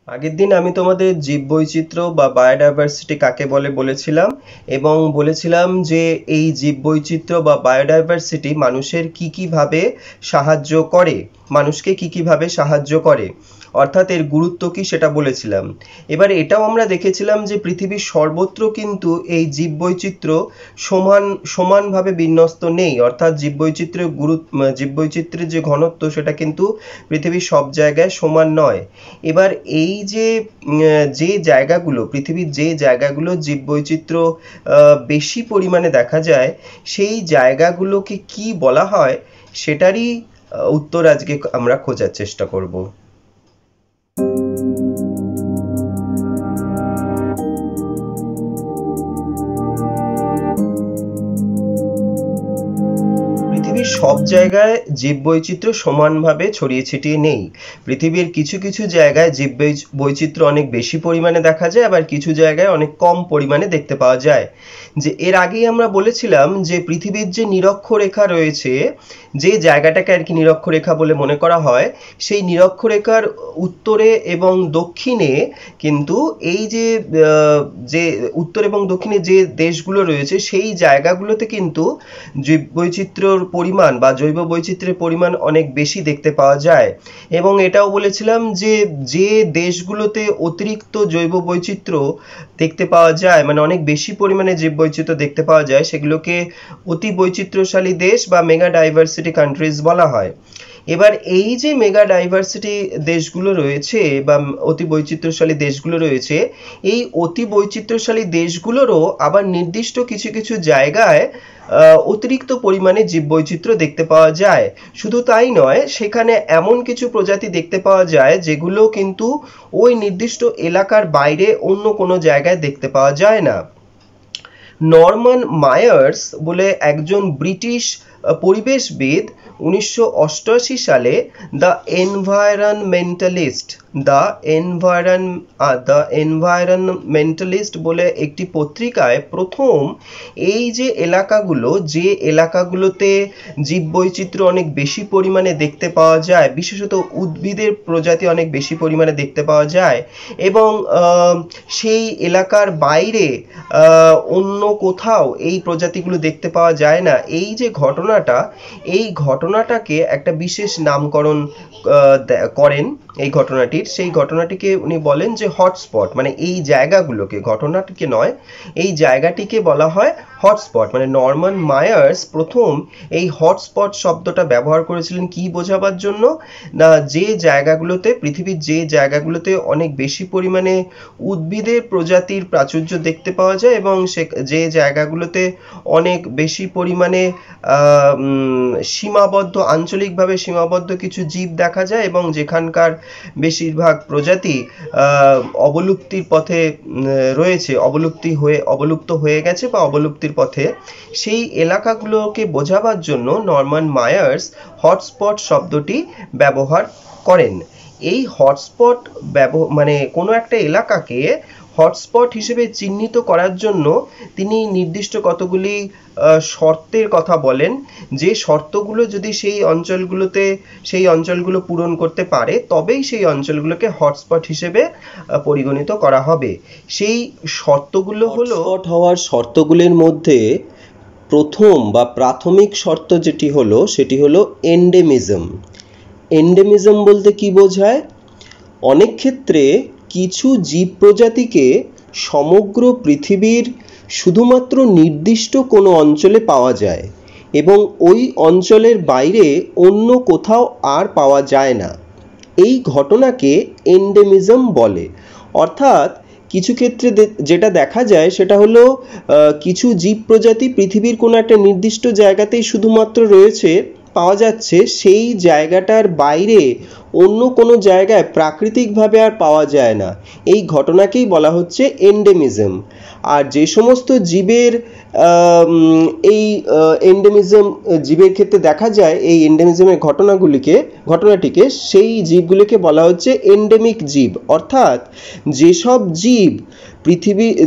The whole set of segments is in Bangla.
আগের দিন আমি তোমাদের জীববৈচিত্র্য বা বায়োডাইভার্সিটি কাকে বলে বলেছিলাম এবং বলেছিলাম যে এই জীববৈচিত্র্য বা বায়োডাইভার্সিটি মানুষের কি ভাবে সাহায্য করে, মানুষকে কি ভাবে সাহায্য করে, অর্থাৎ এর গুরুত্ব কি সেটা বলেছিলাম। এবার এটাও আমরা দেখেছিলাম যে পৃথিবীর সর্বত্র কিন্তু এই জীববৈচিত্র্য সমানভাবে বিন্যস্ত নেই, অর্থাৎ জীববৈচিত্র্যের যে ঘনত্ব সেটা কিন্তু পৃথিবীর সব জায়গায় সমান নয়। এবার এই যে যে জায়গাগুলো পৃথিবীর যে জায়গাগুলো জীববৈচিত্র্য বেশি পরিমাণে দেখা যায় সেই জায়গাগুলোকে কি বলা হয় সেটারই উত্তর আজকে আমরা খোঁজার চেষ্টা করব। পৃথিবীর সব জায়গায় জীববৈচিত্র্য সমানভাবে ছড়িয়ে ছিটিয়ে নেই। পৃথিবীর কিছু কিছু জায়গায় জীববৈচিত্র্য অনেক বেশি পরিমাণে দেখা যায়, আবার কিছু জায়গায় অনেক কম পরিমাণে দেখতে পাওয়া যায়। যে এর আগেই আমরা বলেছিলাম যে পৃথিবীর যে নিরক্ষরেখা রয়েছে, যে জায়গাটাকে আর কি নিরক্ষরেখা বলে মনে করা হয়, সেই নিরক্ষরেখার উত্তরে এবং দক্ষিণে কিন্তু এই যে উত্তর এবং দক্ষিণে যে দেশগুলো রয়েছে সেই জায়গাগুলোতে কিন্তু জীববৈচিত্র্যর পরিমাণ বা জৈব বৈচিত্র্যের পরিমাণ অনেক বেশি দেখতে পাওয়া যায়। এবং এটাও বলেছিলাম যে যে দেশগুলোতে অতিরিক্ত জৈব বৈচিত্র্য দেখতে পাওয়া যায়, মানে অনেক বেশি পরিমাণে জীববৈচিত্র্য দেখতে পাওয়া যায়, সেগুলোকে অতি বৈচিত্র্যশালী দেশ বা মেগা ডাইভার্সিটি কান্ট্রিজ বলা হয়। এবার এই যে মেগা ডাইভার্সিটি দেশগুলো রয়েছে বা অতি বৈচিত্র্যশালী দেশগুলো রয়েছে, এই অতি বৈচিত্র্যশালী দেশগুলোরও আবার নির্দিষ্ট কিছু কিছু জায়গায় অতিরিক্ত পরিমাণে জীববৈচিত্র্য দেখতে পাওয়া যায়। শুধু তাই নয়, সেখানে এমন কিছু প্রজাতি দেখতে পাওয়া যায় যেগুলো কিন্তু ওই নির্দিষ্ট এলাকার বাইরে অন্য কোনো জায়গায় দেখতে পাওয়া যায় না। নরম্যান মায়ার্স বলে একজন ব্রিটিশ পরিবেশবিদ 1988 সালে দ্য এনভায়রনমেন্টালিস্ট বলে একটি পত্রিকায় প্রথম এই যে এলাকাগুলোতে জীববৈচিত্র্য অনেক বেশি পরিমাণে দেখতে পাওয়া যায়, বিশেষত উদ্ভিদের প্রজাতি অনেক বেশি পরিমাণে দেখতে পাওয়া যায় এবং সেই এলাকার বাইরে অন্য কোথাও এই প্রজাতিগুলো দেখতে পাওয়া যায় না, এই যে ঘটনাটা, এই ঘটনাটাকে একটা বিশেষ নামকরণ করেন এই ঘটনাটির। সেই ঘটনাটিকে উনি বলেন যে হটস্পট, মানে এই জায়গাগুলোকে, ঘটনাটিকে নয়, এই জায়গাটিকে বলা হয় হটস্পট। মানে নরম্যান মায়ার্স প্রথম এই হটস্পট শব্দটা ব্যবহার করেছিলেন কি বোঝাবার জন্য, না যে জায়গাগুলোতে পৃথিবীর যে জায়গাগুলোতে অনেক বেশি পরিমাণে উদ্ভিদের প্রজাতির প্রাচুর্য দেখতে পাওয়া যায় এবং যে জায়গাগুলোতে অনেক বেশি পরিমাণে সীমাবদ্ধ, আঞ্চলিকভাবে সীমাবদ্ধ কিছু জীব দেখা যায় এবং যেখানকার বেশিরভাগ প্রজাতি অবলুপ্তির পথে রয়েছে, অবলুপ্ত হয়ে গেছে বা অবলুপ্তির পথে, সেই এলাকাগুলোকে বোঝাবার জন্য নরম্যান মায়ার্স হটস্পট শব্দটি ব্যবহার করেন। এই হটস্পট মানে কোনো একটা এলাকাকে হটস্পট হিসেবে চিহ্নিত করার জন্য তিনি নির্দিষ্ট কতগুলি শর্তের কথা বলেন, যে শর্তগুলো যদি সেই অঞ্চলগুলো পূরণ করতে পারে তবেই সেই অঞ্চলগুলোকে হটস্পট হিসেবে পরিগণিত করা হবে। সেই শর্তগুলো হলো, হটস্পট হওয়ার শর্তগুলির মধ্যে প্রথম বা প্রাথমিক শর্ত যেটি হলো সেটি হলো এন্ডেমিজম। এন্ডেমিজম বলতে কি বোঝায়? অনেক ক্ষেত্রে কিছু জীব প্রজাতিকে সমগ্র পৃথিবীর শুধুমাত্র নির্দিষ্ট কোনো অঞ্চলে পাওয়া যায় এবং ওই অঞ্চলের বাইরে অন্য কোথাও আর পাওয়া যায় না। এই ঘটনাকে এন্ডেমিজম বলে। অর্থাৎ কিছু ক্ষেত্রে যেটা দেখা যায় সেটা হলো কিছু জীব প্রজাতি পৃথিবীর কোনো একটা নির্দিষ্ট জায়গাতেই শুধুমাত্র রয়েছে, পাওয়া যাচ্ছে, সেই জায়গাটার বাইরে অন্য কোনো জায়গায় প্রাকৃতিকভাবে আর পাওয়া যায় না। এই ঘটনাকেই বলা হচ্ছে এন্ডেমিজম। আর যে সমস্ত জীবের এই এন্ডেমিজম জীবের ক্ষেত্রে দেখা যায়, এই এন্ডেমিজমের ঘটনাটিকে সেই জীবগুলিকে বলা হচ্ছে এন্ডেমিক জীব। অর্থাৎ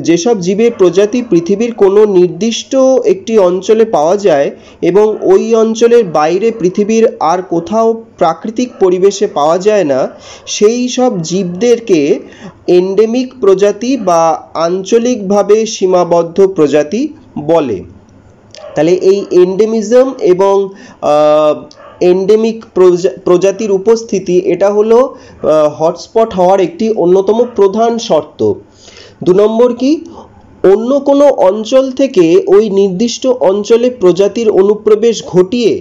যেসব জীবের প্রজাতি পৃথিবীর কোনো নির্দিষ্ট একটি অঞ্চলে পাওয়া যায় এবং ওই অঞ্চলের বাইরে পৃথিবীর আর কোথাও প্রাকৃতিক পরিবেশে পাওয়া যায় না সেই সব জীবদেরকে এন্ডেমিক প্রজাতি বা আঞ্চলিকভাবে সীমাবদ্ধ প্রজাতি বলে। তাহলে এই এন্ডেমিজম এবং এন্ডেমিক প্রজাতির উপস্থিতি এটা হলো হটস্পট হওয়ার একটি অন্যতম প্রধান শর্ত। 2 নম্বর কি, অন্য কোনো অঞ্চল থেকে ওই নির্দিষ্ট অঞ্চলে প্রজাতির অনুপ্রবেশ ঘটিয়ে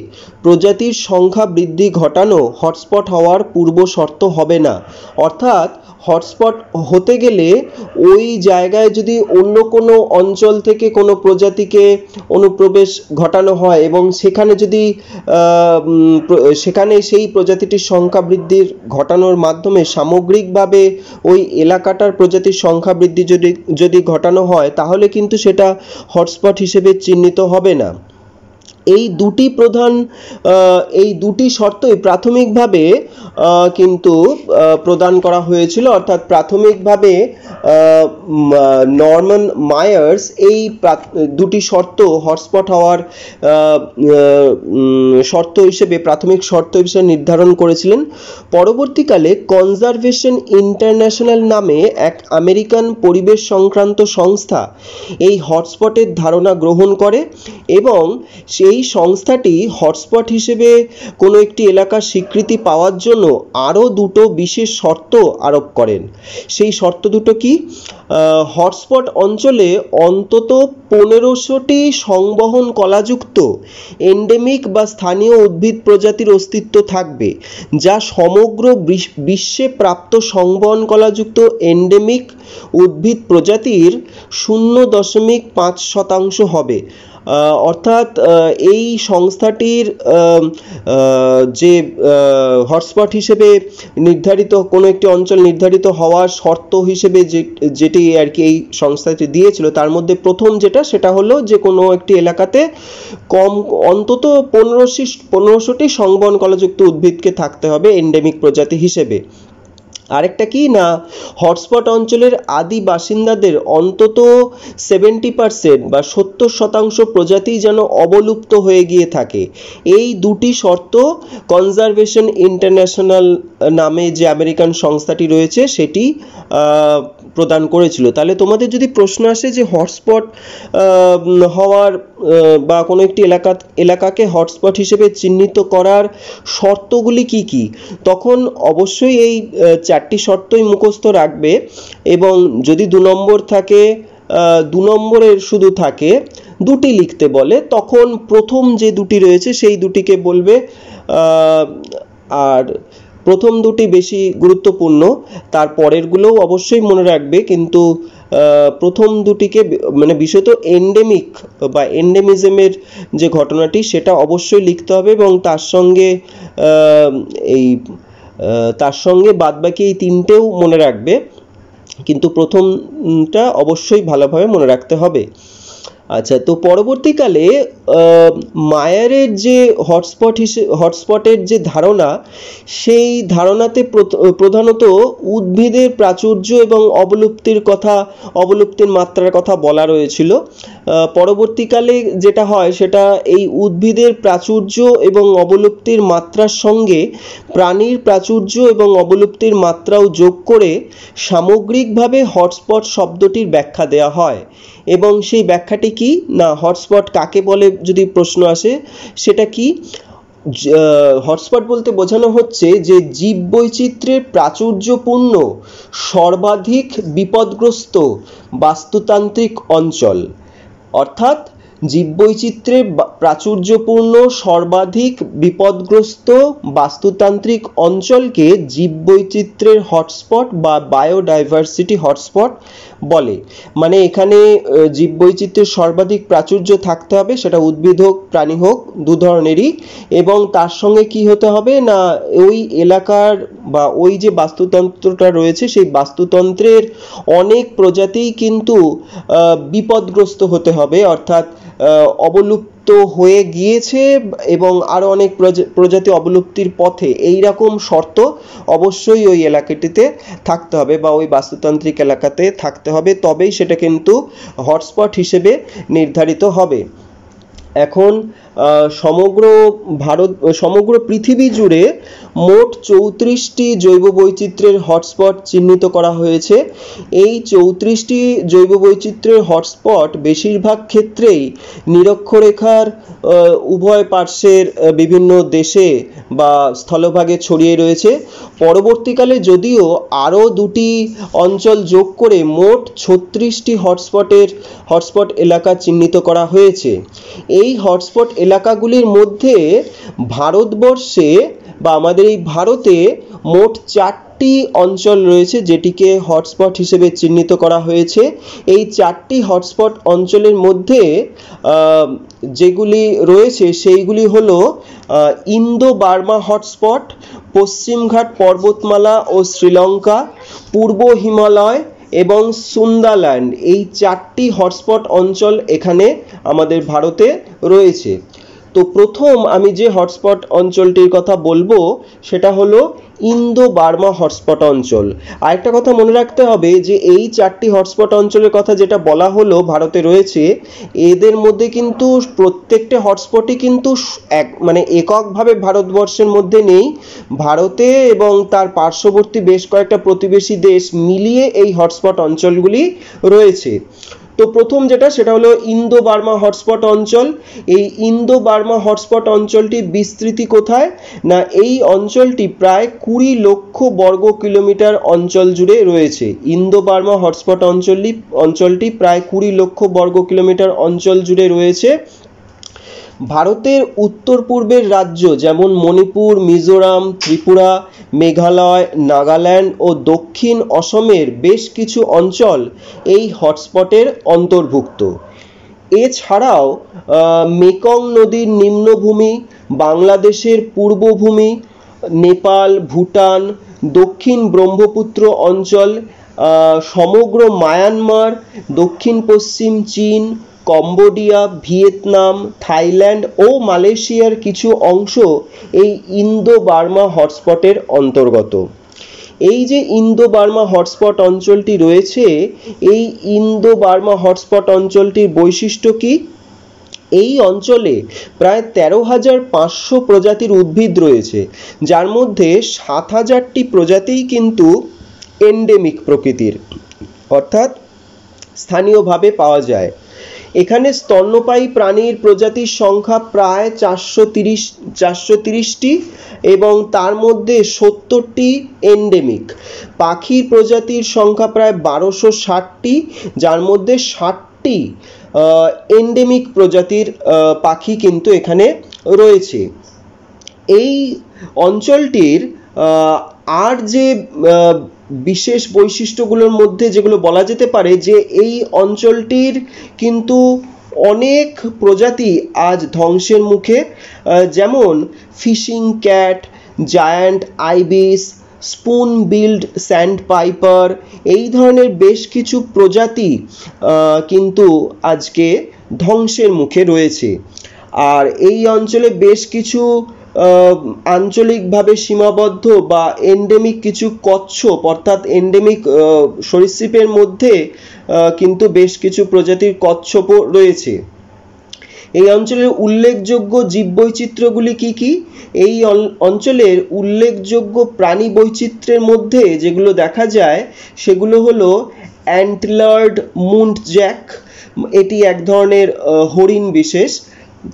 প্রজাতির সংখ্যা বৃদ্ধি ঘটানো হটস্পট হওয়ার পূর্ব শর্ত হবে না। অর্থাৎ হটস্পট হতে গেলে ওই জায়গায় যদি অন্য কোনো অঞ্চল থেকে কোনো প্রজাতিকে অনুপ্রবেশ ঘটানো হয় এবং সেখানে যদি সেখানে সেই প্রজাতিটির সংখ্যা বৃদ্ধির ঘটানোর মাধ্যমে সামগ্রিকভাবে ওই এলাকাটার প্রজাতির সংখ্যা বৃদ্ধি যদি ঘটানো হয় তাহলে কিন্তু সেটা হটস্পট হিসেবে চিহ্নিত হবে না। এই দুটি শর্তই প্রাথমিকভাবে কিন্তু প্রদান করা হয়েছিল। অর্থাৎ প্রাথমিকভাবে নরম্যান মায়ার্স এই দুটি শর্ত হটস্পট হওয়ার প্রাথমিক শর্ত হিসেবে নির্ধারণ করেছিলেন। পরবর্তীকালে কনজারভেশন ইন্টারন্যাশনাল নামে এক আমেরিকান পরিবেশ সংক্রান্ত সংস্থা এই হটস্পটের ধারণা গ্রহণ করে এবং সেই সংস্থাটি হটস্পট হিসেবে কোনো একটি এলাকার স্বীকৃতি পাওয়ার জন্য আরও 2টো বিশেষ শর্ত আরোপ করেন। সেই শর্ত দুটো কি, হটস্পট অঞ্চলে অন্তত 1500টি সংবহন কলাযুক্ত এন্ডেমিক বা স্থানীয় উদ্ভিদ প্রজাতির অস্তিত্ব থাকবে, যা সমগ্র বিশ্বে প্রাপ্ত সংবহন কলাযুক্ত এন্ডেমিক উদ্ভিদ প্রজাতির 0.5% হবে। অর্থাৎ এই সংস্থাটির যে হটস্পট হিসেবে নির্ধারিত কোনো একটি অঞ্চল নির্ধারিত হওয়ার শর্ত হিসেবে যেটি আর কি এই সংস্থাটি দিয়েছিল তার মধ্যে প্রথম সেটা হলো যে কোনো একটি এলাকাতে অন্তত 1500টি সংবহন কলাযুক্ত উদ্ভিদকে থাকতে হবে এন্ডেমিক প্রজাতি হিসেবে। আরেকটা কি না, হটস্পট অঞ্চলের আদি বাসিন্দাদের অন্তত 70% বা 70% প্রজাতি যেন অবলুপ্ত হয়ে গিয়ে থাকে। এই দুটি শর্ত কনজারভেশন ইন্টারন্যাশনাল নামে যে আমেরিকান সংস্থাটি রয়েছে সেটি প্রদান করেছিল। তাহলে তোমাদের যদি প্রশ্ন আসে যে হটস্পট হওয়ার বা কোনো একটি এলাকাকে হটস্পট হিসেবে চিহ্নিত করার শর্তগুলি কি কি, তখন অবশ্যই এই 4টি শর্তই মুখস্থ রাখবে এবং যদি 2 নম্বর থাকে 2 নম্বরের শুধু থাকে 2টি লিখতে বলে তখন প্রথম যে 2টি রয়েছে সেই 2টিকে বলবে। আর প্রথম 2টি বেশি গুরুত্বপূর্ণ, তার পরেরগুলোও অবশ্যই মনে রাখবে, কিন্তু প্রথম 2টিকে মানে বিশেষত এন্ডেমিক বা এন্ডেমিজমের যে ঘটনাটি সেটা অবশ্যই লিখতে হবে এবং তার সঙ্গে বাদবাকি এই 3টেও মনে রাখবে, কিন্তু প্রথমটা অবশ্যই ভালোভাবে মনে রাখতে হবে। আচ্ছা, তো পরবর্তীকালে মায়ারের যে হটস্পটের যে ধারণা সেই ধারণাতে প্রধানত উদ্ভিদের প্রাচুর্য এবং অবলুপ্তির মাত্রার কথা বলা রয়েছিল। পরবর্তীকালে যেটা হয় সেটা এই উদ্ভিদের প্রাচুর্য এবং অবলুপ্তির মাত্রার সঙ্গে প্রাণীর প্রাচুর্য এবং অবলুপ্তির মাত্রাও যোগ করে সামগ্রিকভাবে হটস্পট শব্দটির ব্যাখ্যা দেওয়া হয়। এবং সেই ব্যাখ্যাটি কি না, হটস্পট কাকে বলে যদি প্রশ্ন আসে সেটা কি, হটস্পট বলতে বোঝানো হচ্ছে যে জীববৈচিত্র্যের প্রাচুর্যপূর্ণ সর্বাধিক বিপদগ্রস্ত বাস্তুতান্ত্রিক অঞ্চল। অর্থাৎ জীববৈচিত্র্যের প্রাচুর্যপূর্ণ সর্বাধিক বিপদগ্রস্ত বাস্তুতান্ত্রিক অঞ্চলকে জীববৈচিত্র্যের হটস্পট বা বায়োডাইভার্সিটি হটস্পট বলে। মানে এখানে জীববৈচিত্র্যের সর্বাধিক প্রাচুর্য থাকতে হবে, সেটা উদ্ভিদ হোক প্রাণী হোক 2 ধরনেরই, এবং তার সঙ্গে কি হতে হবে না ওই এলাকার বা ওই যে বাস্তুতন্ত্রটা রয়েছে সেই বাস্তুতন্ত্রের অনেক প্রজাতিই কিন্তু বিপদগ্রস্ত হতে হবে, অর্থাৎ অবলুপ্ত হয়ে গিয়েছে এবং আরো অনেক প্রজাতি অবলুপ্তির পথে, এই রকম শর্ত অবশ্যই ওই এলাকাটিতে থাকতে হবে বা ওই বাস্তুতান্ত্রিক এলাকাতে থাকতে হবে, তবেই সেটা কিন্তু হটস্পট হিসেবে নির্ধারিত হবে। এখন সমগ্র ভারত সমগ্র পৃথিবী জুড়ে মোট 34টি জৈব বৈচিত্র্যের হটস্পট চিহ্নিত করা হয়েছে। এই 34টি জৈব বৈচিত্র্যের হটস্পট বেশিরভাগ ক্ষেত্রেই নিরক্ষরেখার উভয় পার্শ্বের বিভিন্ন দেশে বা স্থলভাগে ছড়িয়ে রয়েছে। পরবর্তীকালে যদিও আরও 2টি অঞ্চল যোগ করে মোট 36টি হটস্পট এলাকা চিহ্নিত করা হয়েছে। এই হটস্পট এলাকাগুলির মধ্যে ভারতবর্ষে বা আমাদের এই ভারতে মোট 4টি অঞ্চল রয়েছে যেটিকে হটস্পট হিসেবে চিহ্নিত করা হয়েছে। এই 4টি হটস্পট অঞ্চলের মধ্যে যেগুলি রয়েছে সেইগুলি হলো ইন্দো বার্মা হটস্পট, পশ্চিমঘাট পর্বতমালা ও শ্রীলঙ্কা, পূর্ব হিমালয় এবং সুন্দারল্যান্ড। এই 4টি হটস্পট অঞ্চল এখানে আমাদের ভারতে রয়েছে। তো প্রথম আমি যে হটস্পট অঞ্চলটির কথা বলবো সেটা হলো ইন্দো বার্মা হটস্পট অঞ্চল। আরেকটা কথা মনে রাখতে হবে যে এই 4টি হটস্পট অঞ্চলের কথা যেটা বলা হলো ভারতে রয়েছে, এদের মধ্যে কিন্তু প্রত্যেকটা হটস্পটই কিন্তু এককভাবে ভারতবর্ষের মধ্যে নেই। ভারতে এবং তার পার্শ্ববর্তী বেশ কয়েকটা প্রতিবেশী দেশ মিলিয়ে এই হটস্পট অঞ্চলগুলি রয়েছে। তো প্রথম যেটা সেটা হলো ইন্দো বার্মা হটস্পট অঞ্চল। এই ইন্দো বার্মা হটস্পট অঞ্চলটির বিস্তৃতি কোথায় না, এই অঞ্চলটি প্রায় 20 লক্ষ বর্গ কিলোমিটার অঞ্চল জুড়ে রয়েছে। ইন্দো বার্মা হটস্পট অঞ্চলটি প্রায় 20 লক্ষ বর্গ কিলোমিটার অঞ্চল জুড়ে রয়েছে। ভারতের উত্তর পূর্বের রাজ্য যেমন মণিপুর, মিজোরাম, ত্রিপুরা, মেঘালয়, নাগাল্যান্ড ও দক্ষিণ অসমের বেশ কিছু অঞ্চল এই হটস্পটের অন্তর্ভুক্ত। এছাড়াও মেকং নদীর নিম্নভূমি, বাংলাদেশের পূর্বভূমি, নেপাল, ভুটান, দক্ষিণ ব্রহ্মপুত্র অঞ্চল, সমগ্র মায়ানমার, দক্ষিণ পশ্চিম চীন, কম্বোডিয়া, ভিয়েতনাম, থাইল্যান্ড ও মালয়েশিয়ার কিছু অংশ এই ইন্দো বার্মা হটস্পটের অন্তর্গত। এই যে ইন্দো বার্মা হটস্পট অঞ্চলটি রয়েছে, এই ইন্দো বার্মা হটস্পট অঞ্চলটির বৈশিষ্ট্য কি? এই অঞ্চলে প্রায় 13,500 প্রজাতির উদ্ভিদ রয়েছে, যার মধ্যে 7,000টি প্রজাতিই কিন্তু এন্ডেমিক প্রকৃতির, অর্থাৎ স্থানীয়ভাবে পাওয়া যায়। এখানে স্তন্যপায়ী প্রাণীর প্রজাতির সংখ্যা প্রায় 430টি এবং তার মধ্যে 70টি এন্ডেমিক। পাখির প্রজাতির সংখ্যা প্রায় 1260টি, যার মধ্যে 60টি এন্ডেমিক প্রজাতির পাখি কিন্তু এখানে রয়েছে। এই অঞ্চলটির আর যে বিশেষ বৈশিষ্ট্যগুলোর মধ্যে যেগুলো বলা যেতে পারে যে এই অঞ্চলটির কিন্তু অনেক প্রজাতি আজ ধ্বংসের মুখে, যেমন fishing cat, giant ibis, spoon billed sandpiper, এই ধরনের বেশ কিছু প্রজাতি কিন্তু আজকে ধ্বংসের মুখে রয়েছে। আর এই অঞ্চলে বেশ কিছু আঞ্চলিকভাবে সীমাবদ্ধ বা এন্ডেমিক কিছু কচ্ছপ অর্থাৎ এন্ডেমিক সরীসৃপের মধ্যে কিন্তু বেশ কিছু প্রজাতির কচ্ছপও রয়েছে। এই অঞ্চলের উল্লেখযোগ্য জীববৈচিত্র্যগুলি কি কি? এই অঞ্চলের উল্লেখযোগ্য প্রাণী বৈচিত্র্যের মধ্যে যেগুলো দেখা যায় সেগুলো হলো অ্যান্টলার্ড মুন্টজ্যাক, এটি এক ধরনের হরিণ বিশেষ।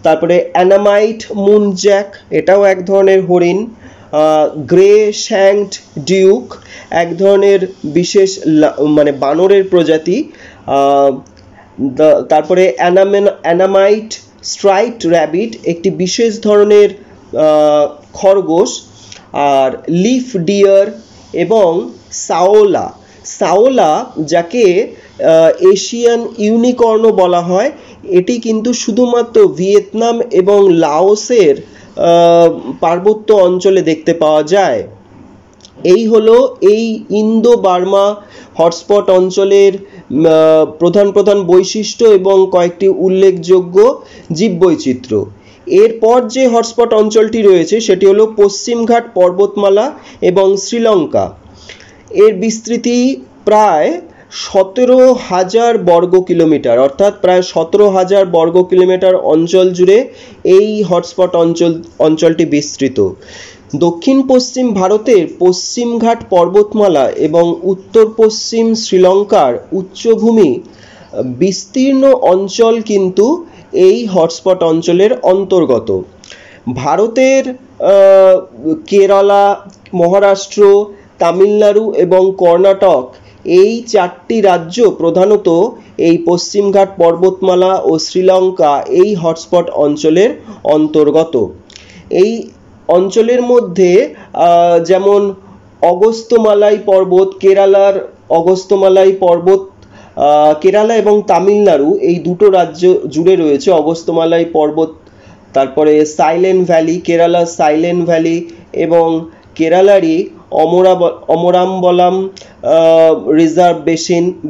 তারপরে অ্যানামাইট মুন্টজ্যাক, এটাও এক ধরনের হরিণ। গ্রে শ্যাঙ্কড ডিউক, এক ধরনের বিশেষ বানরের প্রজাতি। তারপরে অ্যানামাইট স্ট্রাইপড র্যাবিট, একটি বিশেষ ধরনের খরগোশ। আর লিফ ডিয়ার এবং সাওলা যাকে এশিয়ান ইউনিকর্নও বলা হয়, এটি কিন্তু শুধুমাত্র ভিয়েতনাম এবং লাওসের পার্বত্য অঞ্চলে দেখতে পাওয়া যায়। এই হলো এই ইন্দো বার্মা হটস্পট অঞ্চলের প্রধান প্রধান বৈশিষ্ট্য এবং কয়েকটি উল্লেখযোগ্য জীববৈচিত্র্য। এরপর যে হটস্পট অঞ্চলটি রয়েছে সেটি হলো পশ্চিমঘাট পর্বতমালা এবং শ্রীলঙ্কা। এর বিস্তৃতি প্রায় 17,000 বর্গ কিলোমিটার, অর্থাৎ প্রায় 17,000 বর্গ কিলোমিটার অঞ্চল জুড়ে এই হটস্পট অঞ্চলটি বিস্তৃত। দক্ষিণ পশ্চিম ভারতের পশ্চিমঘাট পর্বতমালা এবং উত্তর পশ্চিম শ্রীলঙ্কার উচ্চভূমি বিস্তীর্ণ অঞ্চল কিন্তু এই হটস্পট অঞ্চলের অন্তর্গত। ভারতের কেরালা, মহারাষ্ট্র, তামিলনাড়ু এবং কর্ণাটক এই 4টি রাজ্য প্রধানত এই পশ্চিমঘাট পর্বতমালা ও শ্রীলঙ্কা এই হটস্পট অঞ্চলের অন্তর্গত। এই অঞ্চলের মধ্যে যেমন অগস্ত্যমালাই পর্বত, কেরালার অগস্ত্যমালাই পর্বত, কেরালা এবং তামিলনাড়ু এই দুটো রাজ্য জুড়ে রয়েছে অগস্ত্যমালাই পর্বত, তারপরে সাইলেন্ট ভ্যালি, কেরালার সাইলেন্ট ভ্যালি এবং কেরালারই অমরামবলাম রিজার্ভ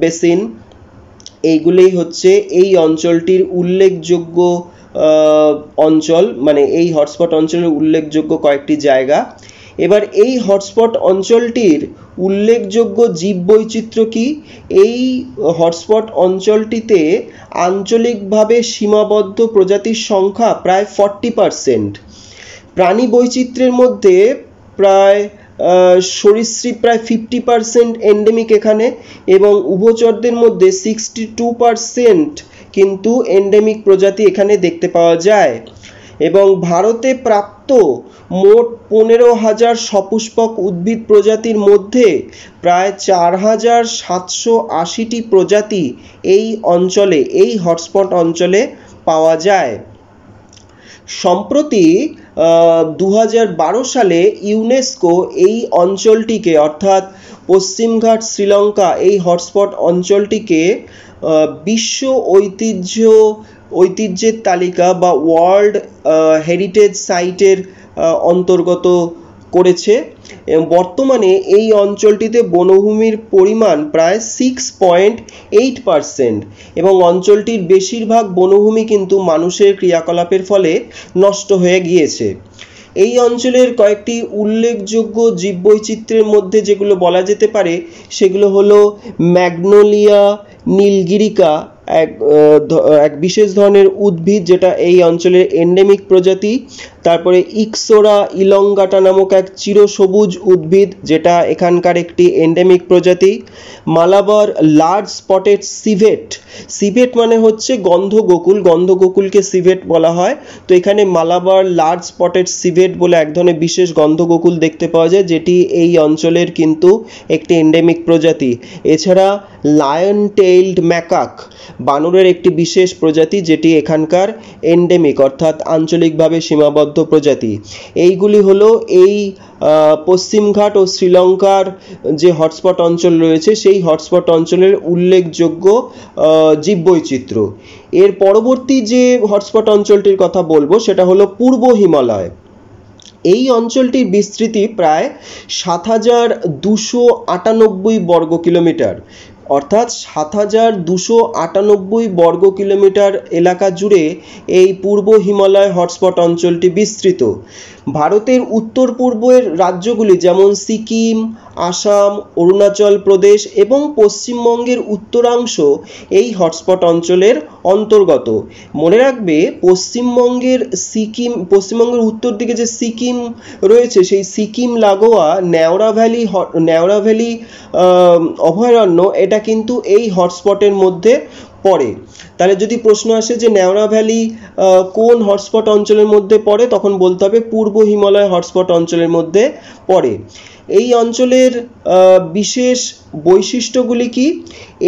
বেসিন, এইগুলোই হচ্ছে এই অঞ্চলটির উল্লেখযোগ্য অঞ্চল, মানে এই হটস্পট অঞ্চলের উল্লেখযোগ্য কয়েকটি জায়গা। এবার এই হটস্পট অঞ্চলটির উল্লেখযোগ্য জীববৈচিত্র্য কি? এই হটস্পট অঞ্চলটিতে আঞ্চলিকভাবে সীমাবদ্ধ প্রজাতির সংখ্যা প্রায় 40%। প্রাণী বৈচিত্র্যের মধ্যে প্রায় সরীসৃপ প্রায় 50% এন্ডেমিক এখানে, এবং উভচরদের মধ্যে 62% কিন্তু এন্ডেমিক প্রজাতি এখানে দেখতে পাওয়া যায়। এবং ভারতে প্রাপ্ত মোট 15,000 সপুষ্পক উদ্ভিদ প্রজাতির মধ্যে প্রায় 4,780টি প্রজাতি এই অঞ্চলে, এই হটস্পট অঞ্চলে পাওয়া যায়। সম্প্রতি 2012 সালে ইউনেস্কো এই অঞ্চলটিকে, অর্থাৎ পশ্চিমঘাট শ্রীলঙ্কা এই হটস্পট অঞ্চলটিকে বিশ্ব ঐতিহ্যের তালিকা বা ওয়ার্ল্ড হেরিটেজ সাইটের অন্তর্গত করেছে। বর্তমানে এই অঞ্চলটিতে বনভূমির পরিমাণ প্রায় 6.8% এবং অঞ্চলটির বেশিরভাগ বনভূমি কিন্তু মানুষের ক্রিয়াকলাপের ফলে নষ্ট হয়ে গিয়েছে। এই অঞ্চলের কয়েকটি উল্লেখযোগ্য জীববৈচিত্র্যের মধ্যে যেগুলো বলা যেতে পারে সেগুলো হলো ম্যাগনোলিয়া নীলগিরিকা, এক বিশেষ ধরনের উদ্ভিদ যেটা এই অঞ্চলের এন্ডেমিক প্রজাতি। তারপরে ইক্সোরা ইলঙ্গাটা নামক এক চিরসবুজ উদ্ভিদ যেটা এখানকার একটি এন্ডেমিক প্রজাতি। Malabar large spotted civet, civet মানে হচ্ছে গন্ধগোকুল, গন্ধগোকুলকে সিভেট বলা হয়। তো এখানে মালাবার লার্জ স্পটেড সিভেট বলে এক ধরনের বিশেষ গন্ধগোকুল দেখতে পাওয়া যায়, যেটি এই অঞ্চলের কিন্তু একটি এন্ডেমিক প্রজাতি। এছাড়া লায়ন টেইলড ম্যাকাক, বানরের একটি বিশেষ প্রজাতি যেটি এখানকার এন্ডেমিক অর্থাৎ আঞ্চলিকভাবে সীমাবদ্ধ প্রজাতি। এইগুলি হলো এই পশ্চিমঘাট ও শ্রীলঙ্কার যে হটস্পট অঞ্চল রয়েছে সেই হটস্পট অঞ্চলের উল্লেখযোগ্য জীববৈচিত্র্য। এর পরবর্তী যে হটস্পট অঞ্চলটির কথা বলবো সেটা হলো পূর্ব হিমালয়। এই অঞ্চলটির বিস্তৃতি প্রায় 7,298 বর্গ কিলোমিটার, অর্থাৎ 7,298 বর্গ কিলোমিটার এলাকা জুড়ে এই পূর্ব হিমালয় হটস্পট অঞ্চলটি বিস্তৃত। ভারতের উত্তর পূর্বের রাজ্যগুলি যেমন সিকিম, আসাম, অরুণাচল প্রদেশ এবং পশ্চিমবঙ্গের উত্তরাংশ এই হটস্পট অঞ্চলের অন্তর্গত। মনে রাখবে পশ্চিমবঙ্গের উত্তর দিকে যে সিকিম রয়েছে সেই সিকিম লাগোয়া নেওড়া ভ্যালি অভয়ারণ্য এটা কিন্তু এই হটস্পটের মধ্যে পড়ে। তাহলে যদি প্রশ্ন আসে যে নেওড়া ভ্যালি কোন হটস্পট অঞ্চলের মধ্যে পড়ে, তখন বলতে হবে পূর্ব হিমালয় হটস্পট অঞ্চলের মধ্যে পড়ে। এই অঞ্চলের বিশেষ বৈশিষ্ট্যগুলি কি?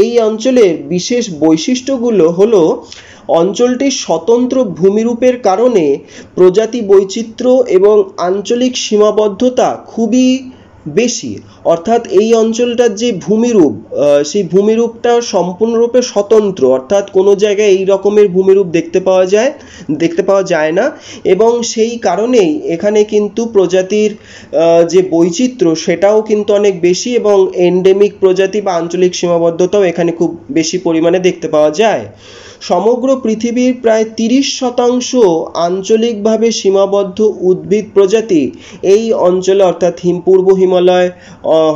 এই অঞ্চলের বিশেষ বৈশিষ্ট্যগুলো হলো অঞ্চলটির স্বতন্ত্র ভূমিরূপের কারণে প্রজাতি বৈচিত্র্য এবং আঞ্চলিক সীমাবদ্ধতা খুবই বেশি, অর্থাৎ এই অঞ্চলটার যে ভূমিরূপ সেই ভূমিরূপটা সম্পূর্ণরূপে স্বতন্ত্র, অর্থাৎ কোনো জায়গায় এই রকমের ভূমিরূপ দেখতে পাওয়া যায় না এবং সেই কারণেই এখানে কিন্তু প্রজাতির যে বৈচিত্র্য সেটাও কিন্তু অনেক বেশি এবং এন্ডেমিক প্রজাতি বা আঞ্চলিক সীমাবদ্ধতাও এখানে খুব বেশি পরিমাণে দেখতে পাওয়া যায়। সমগ্র পৃথিবীর প্রায় 30% আঞ্চলিকভাবে সীমাবদ্ধ উদ্ভিদ প্রজাতি এই অঞ্চলে অর্থাৎ পূর্ব হিমালয়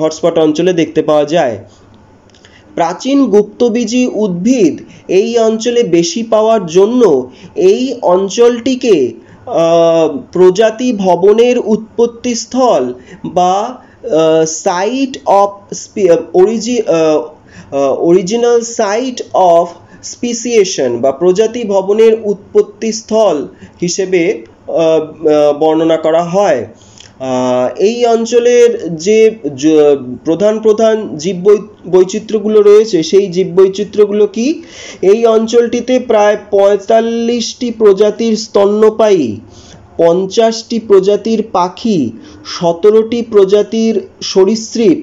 হটস্পট অঞ্চলে দেখতে পাওয়া যায়। প্রাচীন গুপ্তবীজী উদ্ভিদ এই অঞ্চলে বেশি পাওয়ার জন্য এই অঞ্চলটিকে প্রজাতি ভবনের উৎপত্তিস্থল বা site of original site of speciation বা প্রজাতি ভবনের উৎপত্তিস্থল হিসেবে বর্ণনা করা হয়। এই অঞ্চলের যে প্রধান প্রধান জীববৈচিত্র্যগুলো রয়েছে সেই জীববৈচিত্র্যগুলো কি? এই অঞ্চলটিতে প্রায় 45টি প্রজাতির স্তন্যপায়ী, 50টি প্রজাতির পাখি, 17টি প্রজাতির সরীসৃপ,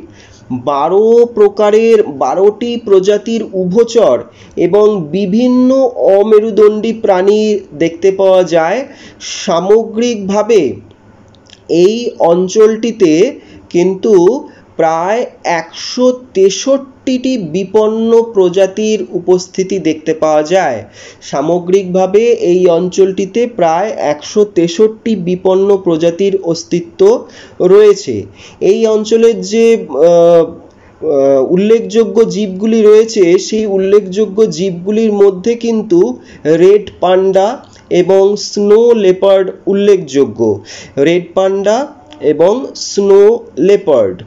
12টি প্রজাতির উভচর এবং বিভিন্ন অমেরুদণ্ডী প্রাণী দেখতে পাওয়া যায়। সামগ্রিকভাবে এই অঞ্চলটিতে কিন্তু প্রায় 163টি বিপন্ন প্রজাতির উপস্থিতি দেখতে পাওয়া যায়। সামগ্রিকভাবে এই অঞ্চলটিতে প্রায় 163টি বিপন্ন প্রজাতির অস্তিত্ব রয়েছে। এই অঞ্চলের যে উল্লেখযোগ্য জীবগুলি রয়েছে সেই উল্লেখযোগ্য জীবগুলির মধ্যে কিন্তু রেড পান্ডা এবং স্নো লেপার্ড উল্লেখযোগ্য। রেড পান্ডা এবং স্নো লেপার্ড।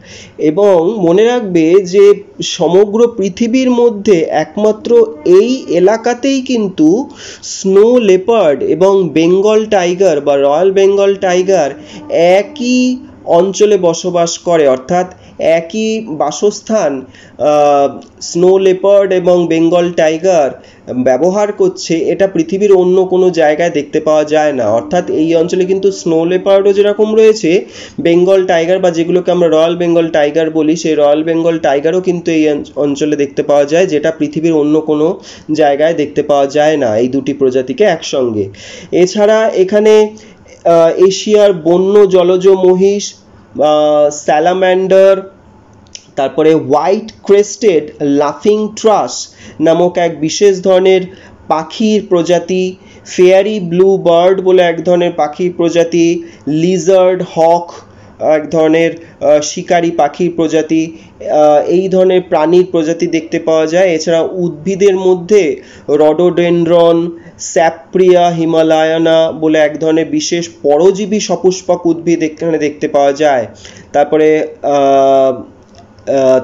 এবং মনে রাখবে যে সমগ্র পৃথিবীর মধ্যে একমাত্র এই এলাকাতেই কিন্তু স্নো লেপার্ড এবং বেঙ্গল টাইগার বা রয়্যাল বেঙ্গল টাইগার একই অঞ্চলে বসবাস করে, অর্থাৎ একই বাসস্থান স্নো লেপার্ড এবং বেঙ্গল টাইগার ব্যবহার করছে, এটা পৃথিবীর অন্য কোনো জায়গায় দেখতে পাওয়া যায় না। অর্থাৎ এই অঞ্চলে কিন্তু স্নো লেপার্ডও যেরকম রয়েছে, বেঙ্গল টাইগার বা যেগুলোকে আমরা রয়্যাল বেঙ্গল টাইগার বলি, সেই রয়্যাল বেঙ্গল টাইগারও কিন্তু এই অঞ্চলে দেখতে পাওয়া যায়, যেটা পৃথিবীর অন্য কোনো জায়গায় দেখতে পাওয়া যায় না এই দুটি প্রজাতিকে একসঙ্গে। এছাড়া এখানে এশিয়ার বন্য জলজ মহিষ, স্যালামান্ডার, তারপরে হোয়াইট ক্রেস্টেড লাফিং থ্রাশ নামক এক বিশেষ ধরনের পাখির প্রজাতি, ফেয়ারি ব্লু বার্ড বলে এক ধরনের পাখির প্রজাতি, লিজার্ড হক এক ধরনের শিকারী পাখির প্রজাতি, এই ধরনের প্রাণীর প্রজাতি দেখতে পাওয়া যায়। এছাড়া উদ্ভিদের মধ্যে রডোডেনড্রন, স্যাপ্রিয়া হিমালয়ানা বলে এক ধরনের বিশেষ পরজীবী সপুষ্পক উদ্ভিদ এখানে দেখতে পাওয়া যায়।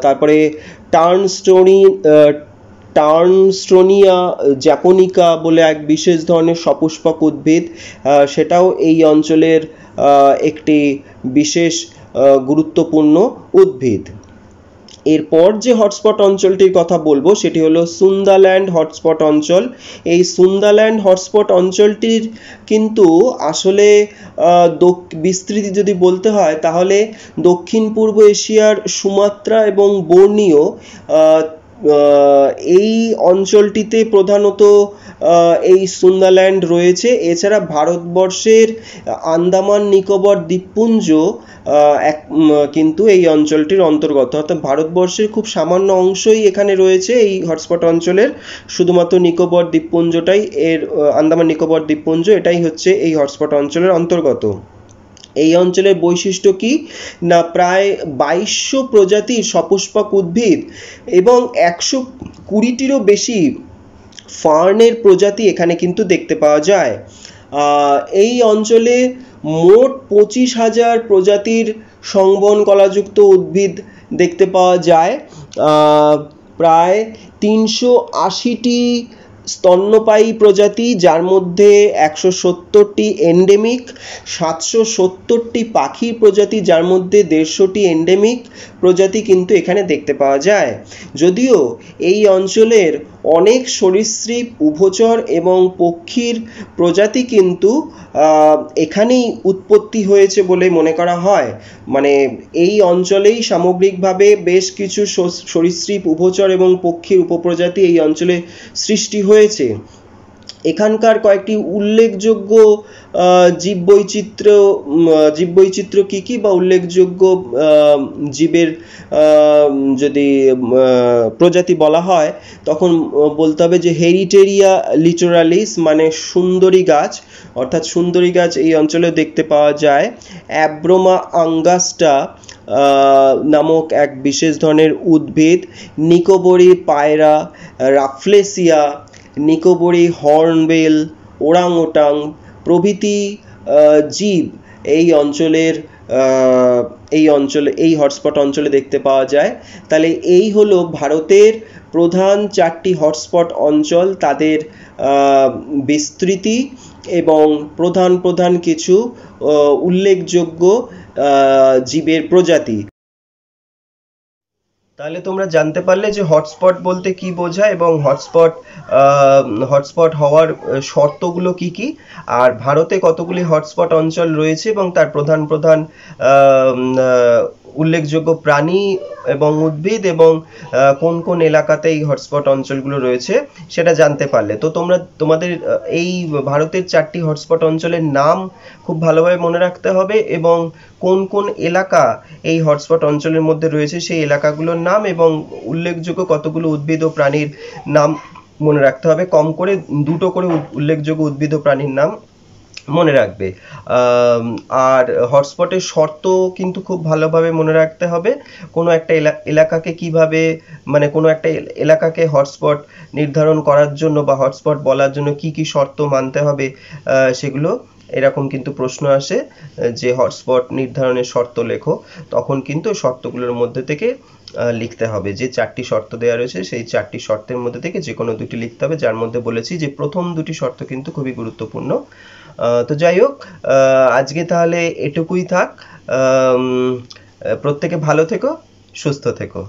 তারপরে টার্নস্টোনিয়া জ্যাপোনিকা বলে এক বিশেষ ধরনের সপুষ্পক উদ্ভিদ, সেটাও এই অঞ্চলের একটি বিশেষ গুরুত্বপূর্ণ উদ্ভিদ। এরপর যে হটস্পট অঞ্চলটির কথা বলবো সেটি হলো সুন্দাল্যান্ড হটস্পট অঞ্চল। এই সুন্দাল্যান্ড হটস্পট অঞ্চলটির কিন্তু আসলে বিস্তৃতি যদি বলতে হয় তাহলে দক্ষিণ পূর্ব এশিয়ার সুমাত্রা এবং বর্নিও এই অঞ্চলটিতে প্রধানত এই সুন্দাল্যান্ড রয়েছে। এছাড়া ভারতবর্ষের আন্দামান নিকোবর দ্বীপপুঞ্জ কিন্তু এই অঞ্চলটির অন্তর্গত, অর্থাৎ ভারতবর্ষের খুব সামান্য অংশই এখানে রয়েছে এই হটস্পট অঞ্চলের, শুধুমাত্র নিকোবর দ্বীপপুঞ্জটাই আন্দামান নিকোবর দ্বীপপুঞ্জ এটাই হচ্ছে এই হটস্পট অঞ্চলের অন্তর্গত। এই অঞ্চলের বৈশিষ্ট্য কি না, প্রায় 2200 প্রজাতির সপুষ্পক উদ্ভিদ এবং 120টিরও বেশি ফার্নের প্রজাতি এখানে কিন্তু দেখতে পাওয়া যায়। এই অঞ্চলে মোট 25,000 প্রজাতির সংবহন কলাযুক্ত উদ্ভিদ দেখতে পাওয়া যায়। প্রায় 380টি স্তন্যপায়ী প্রজাতি, যার মধ্যে 170টি এন্ডেমিক, 770টি পাখির প্রজাতি, যার মধ্যে 150টি এন্ডেমিক প্রজাতি কিন্তু এখানে দেখতে পাওয়া যায়। যদিও এই অঞ্চলের অনেক সরীসৃপ, উভচর এবং পক্ষীর প্রজাতি কিন্তু এখানেই উৎপত্তি হয়েছে বলে মনে করা হয়। মানে এই অঞ্চলেই সামগ্রিকভাবে বেশ কিছু সরীসৃপ, উভচর এবং পক্ষীর উপপ্রজাতি এই অঞ্চলে সৃষ্টি হয়েছে। এখানকার কয়েকটি উল্লেখযোগ্য জীববৈচিত্র্য কি কি বা উল্লেখযোগ্য জীবের যদি প্রজাতি বলা হয় তখন বলতে হবে যে হেরিটেরিয়া লিটোরালিস মানে সুন্দরী গাছ, অর্থাৎ সুন্দরী গাছ এই অঞ্চলে দেখতে পাওয়া যায়। অ্যাব্রোমা আঙ্গাস্টা নামক এক বিশেষ ধরনের উদ্ভিদ, নিকোবরি পায়রা, রাফলেসিয়া, নিকোবরি হর্নবিল, ওরাংওটাং প্রভৃতি জীব এই অঞ্চলের এই হটস্পট অঞ্চলে দেখতে পাওয়া যায়। তাহলে এই হলো ভারতের প্রধান 4টি হটস্পট অঞ্চল, তাদের বিস্তৃতি এবং প্রধান কিছু উল্লেখযোগ্য জীবের প্রজাতি। তাহলে তোমরা জানতে পারলে যে হটস্পট বলতে কি বোঝায় এবং হটস্পট হওয়ার শর্তগুলো কি কি, আর ভারতে কতগুলি হটস্পট অঞ্চল রয়েছে এবং তার প্রধান উল্লেখযোগ্য প্রাণী এবং উদ্ভিদ এবং কোন এলাকাতে এই হটস্পট অঞ্চলগুলো রয়েছে সেটা জানতে পারলে। তো তোমাদের এই ভারতের 4টি হটস্পট অঞ্চলের নাম খুব ভালোভাবে মনে রাখতে হবে এবং কোন এলাকা এই হটস্পট অঞ্চলের মধ্যে রয়েছে সেই এলাকাগুলোর নাম এবং উল্লেখযোগ্য কতগুলো উদ্ভিদ ও প্রাণীর নাম মনে রাখতে হবে। কম করে 2টো করে উল্লেখযোগ্য উদ্ভিদ ও প্রাণীর নাম মনে রাখবে। আর হটস্পটের শর্ত কিন্তু খুব ভালোভাবে মনে রাখতে হবে। কোনো একটা এলাকাকে কিভাবে, মানে কোনো একটা এলাকাকে হটস্পট নির্ধারণ করার জন্য বা হটস্পট বলার জন্য কি কি শর্ত মানতে হবে, সেগুলো এরকম কিন্তু প্রশ্ন আসে যে হটস্পট নির্ধারণের শর্ত লেখো, তখন কিন্তু শর্তগুলোর মধ্যে থেকে লিখতে হবে। যে 4টি শর্ত দেওয়া রয়েছে সেই 4টি শর্তের মধ্যে থেকে যে কোনো 2টি লিখতে হবে, যার মধ্যে বলেছি যে প্রথম 2টি শর্ত কিন্তু খুবই গুরুত্বপূর্ণ। তো যাই হোক, আজকে তাহলে এটুকুই থাক। প্রত্যেকে ভালো থেকো, সুস্থ থেকো।